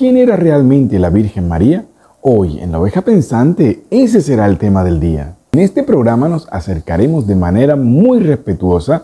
¿quién era realmente la Virgen María? Hoy, en La Oveja Pensante, ese será el tema del día. En este programa nos acercaremos de manera muy respetuosa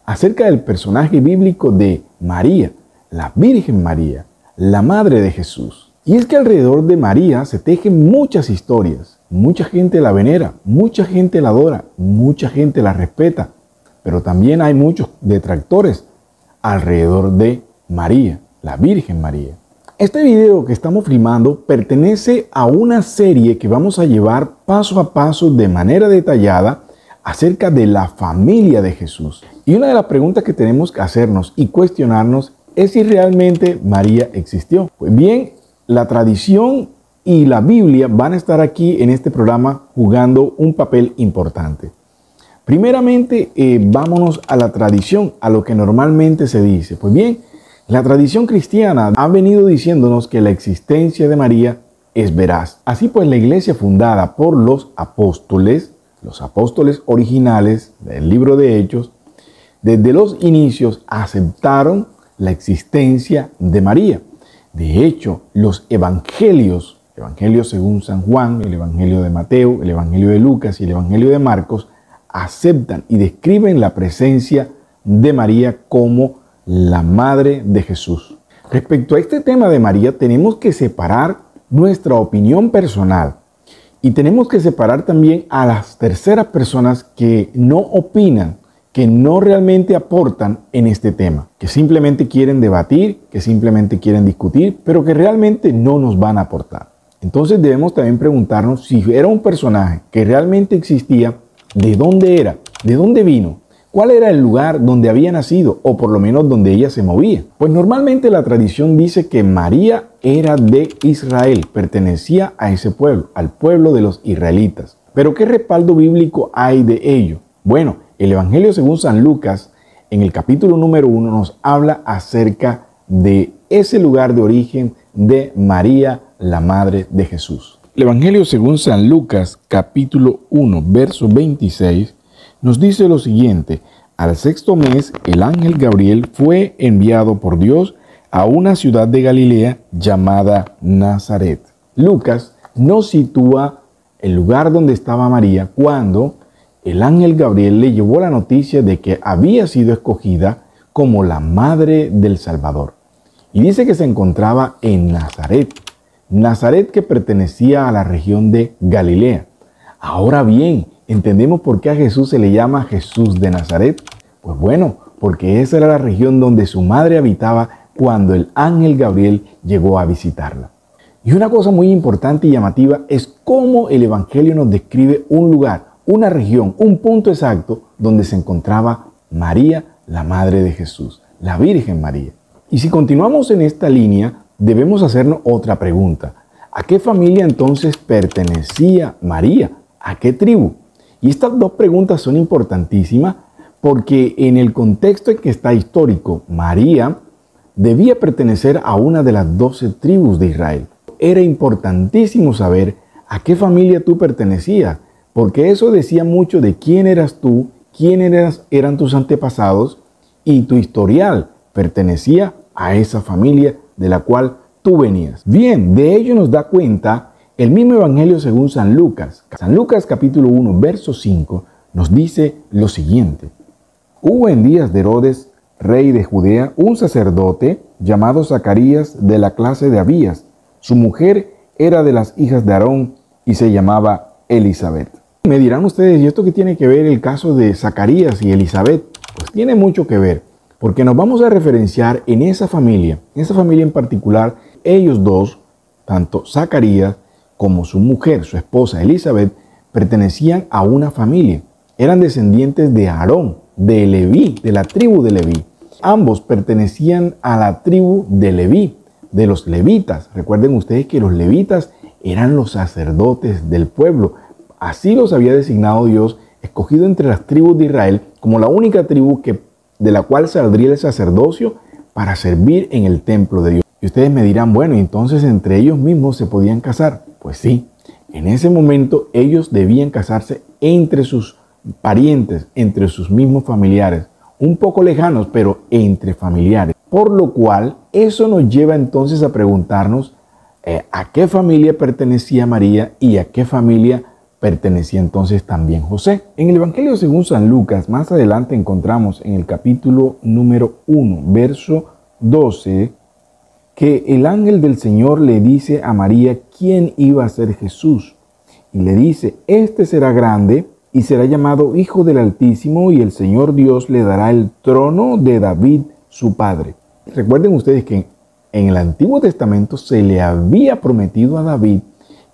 acerca del personaje bíblico de María, la Virgen María, la Madre de Jesús. Y es que alrededor de María se tejen muchas historias. Mucha gente la venera, mucha gente la adora, mucha gente la respeta, pero también hay muchos detractores alrededor de María, la Virgen María. Este video que estamos filmando pertenece a una serie que vamos a llevar paso a paso de manera detallada acerca de la familia de Jesús. Y una de las preguntas que tenemos que hacernos y cuestionarnos es si realmente María existió. Pues bien, la tradición y la Biblia van a estar aquí en este programa jugando un papel importante. Primeramente, vámonos a la tradición, a lo que normalmente se dice. Pues bien, la tradición cristiana ha venido diciéndonos que la existencia de María es veraz. Así pues, la iglesia fundada por los apóstoles originales del libro de Hechos, desde los inicios aceptaron la existencia de María. De hecho, los evangelios según San Juan, el evangelio de Mateo, el evangelio de Lucas y el evangelio de Marcos, aceptan y describen la presencia de María como la Madre de Jesús. Respecto a este tema de María, tenemos que separar nuestra opinión personal y tenemos que separar también a las terceras personas que no opinan, que no realmente aportan en este tema, que simplemente quieren debatir, que simplemente quieren discutir, pero que realmente no nos van a aportar. Entonces debemos también preguntarnos si era un personaje que realmente existía, ¿de dónde era? ¿De dónde vino? ¿Cuál era el lugar donde había nacido o por lo menos donde ella se movía? Pues normalmente la tradición dice que María era de Israel, pertenecía a ese pueblo, al pueblo de los israelitas. ¿Pero qué respaldo bíblico hay de ello? Bueno, el Evangelio según San Lucas, en el capítulo número 1, nos habla acerca de ese lugar de origen de María, la Madre de Jesús. El Evangelio según San Lucas, capítulo 1, verso 26, nos dice lo siguiente: al sexto mes, el ángel Gabriel fue enviado por Dios a una ciudad de Galilea llamada Nazaret. Lucas nos sitúa el lugar donde estaba María cuando el ángel Gabriel le llevó la noticia de que había sido escogida como la madre del Salvador. Y dice que se encontraba en Nazaret. Nazaret, que pertenecía a la región de Galilea. Ahora bien, ¿entendemos por qué a Jesús se le llama Jesús de Nazaret? Pues bueno, porque esa era la región donde su madre habitaba cuando el ángel Gabriel llegó a visitarla. Y una cosa muy importante y llamativa es cómo el Evangelio nos describe un lugar, una región, un punto exacto donde se encontraba María, la Madre de Jesús, la Virgen María. Y si continuamos en esta línea, debemos hacernos otra pregunta. ¿A qué familia entonces pertenecía María? ¿A qué tribu? Y estas dos preguntas son importantísimas porque en el contexto en que está histórico, María debía pertenecer a una de las 12 tribus de Israel. Era importantísimo saber a qué familia tú pertenecías, porque eso decía mucho de quién eras tú, eran tus antepasados y tu historial pertenecía a esa familia de la cual tú venías. Bien, de ello nos da cuenta el mismo Evangelio según San Lucas. San Lucas capítulo 1, verso 5 nos dice lo siguiente: hubo en días de Herodes, rey de Judea, un sacerdote llamado Zacarías de la clase de Abías. Su mujer era de las hijas de Aarón y se llamaba Elizabeth. Me dirán ustedes, ¿y esto qué tiene que ver el caso de Zacarías y Elizabeth? Pues tiene mucho que ver, porque nos vamos a referenciar en esa familia en particular. Ellos dos, tanto Zacarías como su mujer, su esposa Elizabeth, pertenecían a una familia. Eran descendientes de Aarón, de Leví, de la tribu de Leví. Ambos pertenecían a la tribu de Leví, de los levitas. Recuerden ustedes que los levitas eran los sacerdotes del pueblo. Así los había designado Dios, escogido entre las tribus de Israel como la única tribu de la cual saldría el sacerdocio para servir en el templo de Dios. Y ustedes me dirán, bueno, entonces entre ellos mismos se podían casar. Pues sí, en ese momento ellos debían casarse entre sus parientes, entre sus mismos familiares, un poco lejanos, pero entre familiares. Por lo cual, eso nos lleva entonces a preguntarnos a qué familia pertenecía María y a qué familia pertenecía entonces también José. En el Evangelio según San Lucas, más adelante encontramos en el capítulo número 1, verso 12, que el ángel del Señor le dice a María quién iba a ser Jesús. Y le dice, este será grande y será llamado Hijo del Altísimo, y el Señor Dios le dará el trono de David, su padre. Recuerden ustedes que en el Antiguo Testamento se le había prometido a David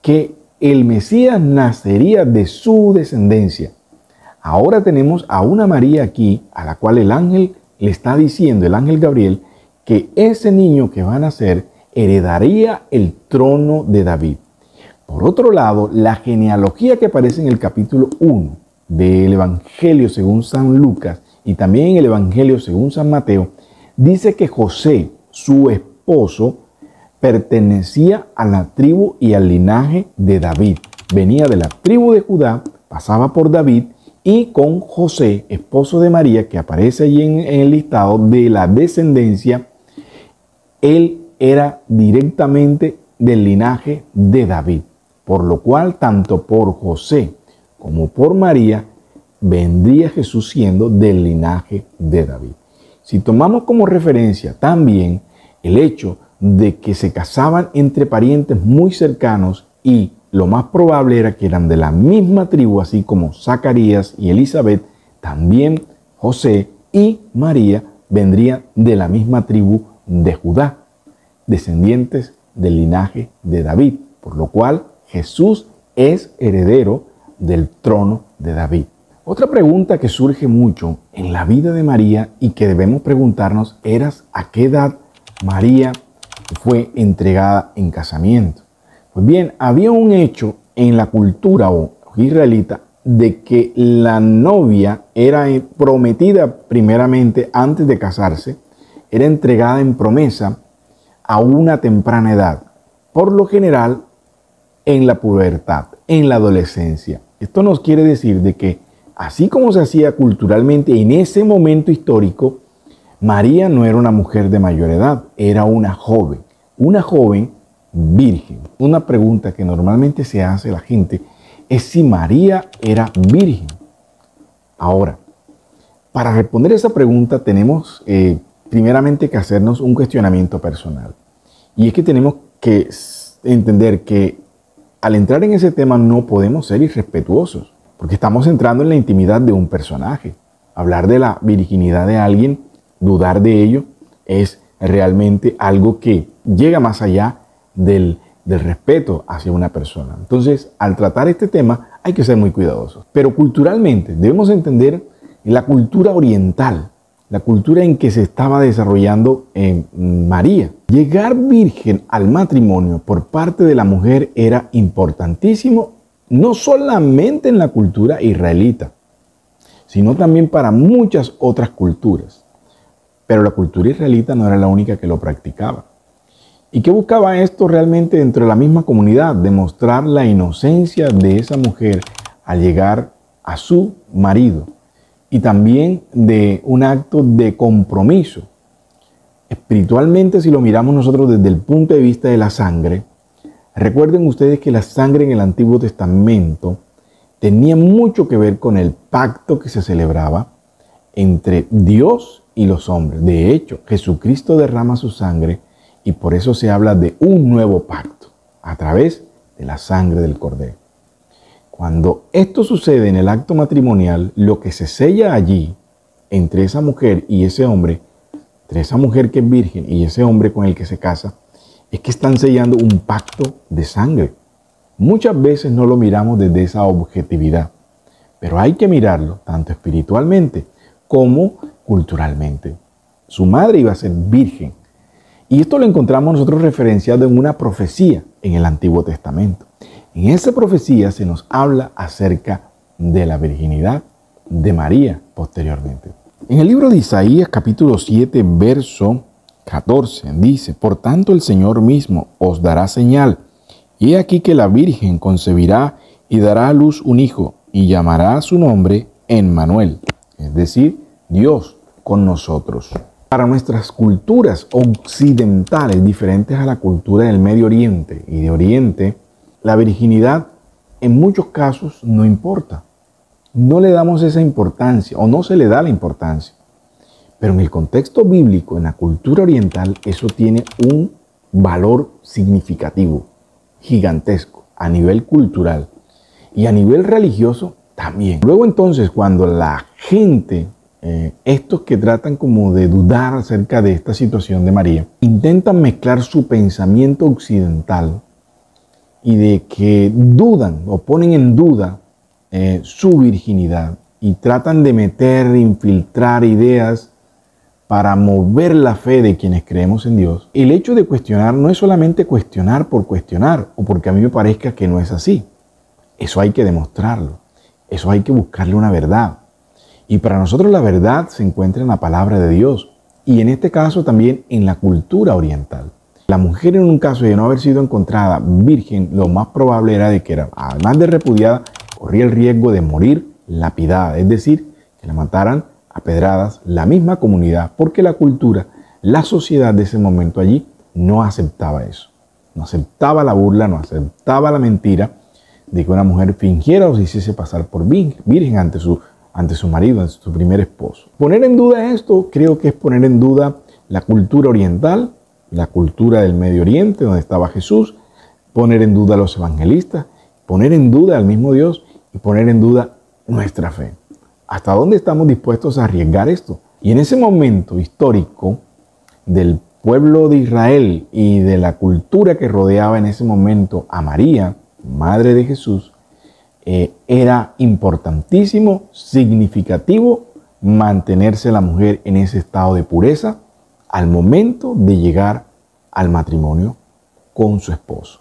que el Mesías nacería de su descendencia. Ahora tenemos a una María aquí, a la cual el ángel le está diciendo, el ángel Gabriel, que ese niño que va a nacer heredaría el trono de David. Por otro lado, la genealogía que aparece en el capítulo 1 del Evangelio según San Lucas y también en el Evangelio según San Mateo, dice que José, su esposo, pertenecía a la tribu y al linaje de David. Venía de la tribu de Judá, pasaba por David y con José, esposo de María, que aparece allí en el listado de la descendencia, él era directamente del linaje de David. Por lo cual, tanto por José como por María, vendría Jesús siendo del linaje de David. Si tomamos como referencia también el hecho de que se casaban entre parientes muy cercanos y lo más probable era que eran de la misma tribu, así como Zacarías y Elizabeth, también José y María vendrían de la misma tribu de Judá, descendientes del linaje de David, por lo cual Jesús es heredero del trono de David. Otra pregunta que surge mucho en la vida de María y que debemos preguntarnos es ¿a qué edad María fue entregada en casamiento? Pues bien, había un hecho en la cultura israelita de que la novia era prometida primeramente antes de casarse, era entregada en promesa a una temprana edad, por lo general en la pubertad, en la adolescencia. Esto nos quiere decir de que así como se hacía culturalmente en ese momento histórico, María no era una mujer de mayor edad, era una joven virgen. Una pregunta que normalmente se hace la gente es si María era virgen. Ahora, para responder esa pregunta tenemos primeramente que hacernos un cuestionamiento personal. Y es que tenemos que entender que al entrar en ese tema no podemos ser irrespetuosos, porque estamos entrando en la intimidad de un personaje. Hablar de la virginidad de alguien, dudar de ello, es realmente algo que llega más allá del respeto hacia una persona. Entonces, al tratar este tema hay que ser muy cuidadosos. Pero culturalmente debemos entender la cultura oriental, la cultura en que se estaba desarrollando en María. Llegar virgen al matrimonio por parte de la mujer era importantísimo, no solamente en la cultura israelita, sino también para muchas otras culturas. Pero la cultura israelita no era la única que lo practicaba. ¿Y qué buscaba esto realmente dentro de la misma comunidad? Demostrar la inocencia de esa mujer al llegar a su marido. Y también de un acto de compromiso. Espiritualmente, si lo miramos nosotros desde el punto de vista de la sangre, recuerden ustedes que la sangre en el Antiguo Testamento tenía mucho que ver con el pacto que se celebraba entre Dios y los hombres. De hecho, Jesucristo derrama su sangre y por eso se habla de un nuevo pacto a través de la sangre del Cordero. Cuando esto sucede en el acto matrimonial, lo que se sella allí entre esa mujer y ese hombre, entre esa mujer que es virgen y ese hombre con el que se casa, es que están sellando un pacto de sangre. Muchas veces no lo miramos desde esa objetividad, pero hay que mirarlo tanto espiritualmente como culturalmente. Su madre iba a ser virgen. Y esto lo encontramos nosotros referenciado en una profecía en el Antiguo Testamento. En esa profecía se nos habla acerca de la virginidad de María posteriormente. En el libro de Isaías capítulo 7, verso 14, dice: Por tanto el Señor mismo os dará señal, y he aquí que la Virgen concebirá y dará a luz un hijo, y llamará su nombre Emmanuel, es decir, Dios con nosotros. Para nuestras culturas occidentales, diferentes a la cultura del Medio Oriente y de Oriente, la virginidad en muchos casos no importa. No le damos esa importancia o no se le da la importancia. Pero en el contexto bíblico, en la cultura oriental, eso tiene un valor significativo, gigantesco, a nivel cultural y a nivel religioso también. Luego entonces, cuando la gente, estos que tratan como de dudar acerca de esta situación de María, intentan mezclar su pensamiento occidental y de que dudan o ponen en duda su virginidad y tratan de meter, infiltrar ideas para mover la fe de quienes creemos en Dios. El hecho de cuestionar no es solamente cuestionar por cuestionar o porque a mí me parezca que no es así. Eso hay que demostrarlo. Eso hay que buscarle una verdad. Y para nosotros la verdad se encuentra en la palabra de Dios y en este caso también en la cultura oriental. La mujer en un caso de no haber sido encontrada virgen, lo más probable era de que era, además de repudiada, corría el riesgo de morir lapidada, es decir, que la mataran a pedradas la misma comunidad, porque la cultura, la sociedad de ese momento allí no aceptaba eso. No aceptaba la burla, no aceptaba la mentira de que una mujer fingiera o se hiciese pasar por virgen ante su marido, ante su primer esposo. Poner en duda esto creo que es poner en duda la cultura oriental, la cultura del Medio Oriente, donde estaba Jesús, poner en duda a los evangelistas, poner en duda al mismo Dios y poner en duda nuestra fe. ¿Hasta dónde estamos dispuestos a arriesgar esto? Y en ese momento histórico del pueblo de Israel y de la cultura que rodeaba en ese momento a María, madre de Jesús, era importantísimo, significativo mantenerse la mujer en ese estado de pureza al momento de llegar al matrimonio con su esposo.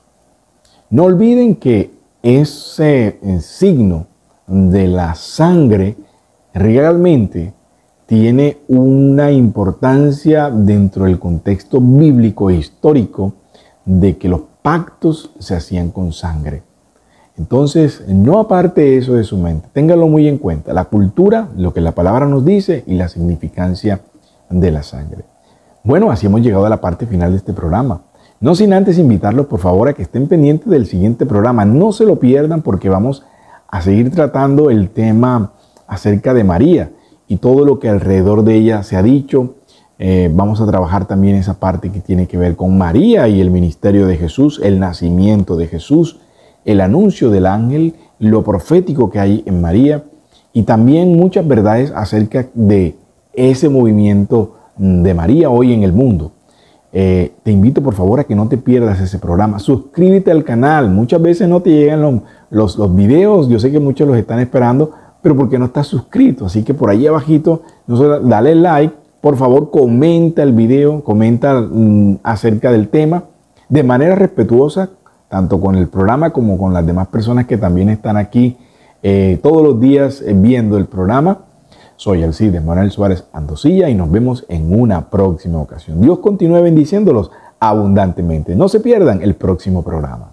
No olviden que ese signo de la sangre realmente tiene una importancia dentro del contexto bíblico e histórico de que los pactos se hacían con sangre. Entonces, no aparte eso de su mente, téngalo muy en cuenta, la cultura, lo que la palabra nos dice y la significancia de la sangre. Bueno, así hemos llegado a la parte final de este programa. No sin antes invitarlos, por favor, a que estén pendientes del siguiente programa. No se lo pierdan porque vamos a seguir tratando el tema acerca de María y todo lo que alrededor de ella se ha dicho. Vamos a trabajar también esa parte que tiene que ver con María y el ministerio de Jesús, el nacimiento de Jesús, el anuncio del ángel, lo profético que hay en María y también muchas verdades acerca de ese movimiento de María hoy en el mundo. Te invito por favor a que no te pierdas ese programa. Suscríbete al canal. Muchas veces no te llegan los videos. Yo sé que muchos los están esperando, pero porque no estás suscrito. Así que por ahí abajito, dale like. Por favor, comenta el video, comenta acerca del tema de manera respetuosa, tanto con el programa como con las demás personas que también están aquí todos los días viendo el programa. Soy Alcides Manuel Suárez Andosilla y nos vemos en una próxima ocasión. Dios continúe bendiciéndolos abundantemente. No se pierdan el próximo programa.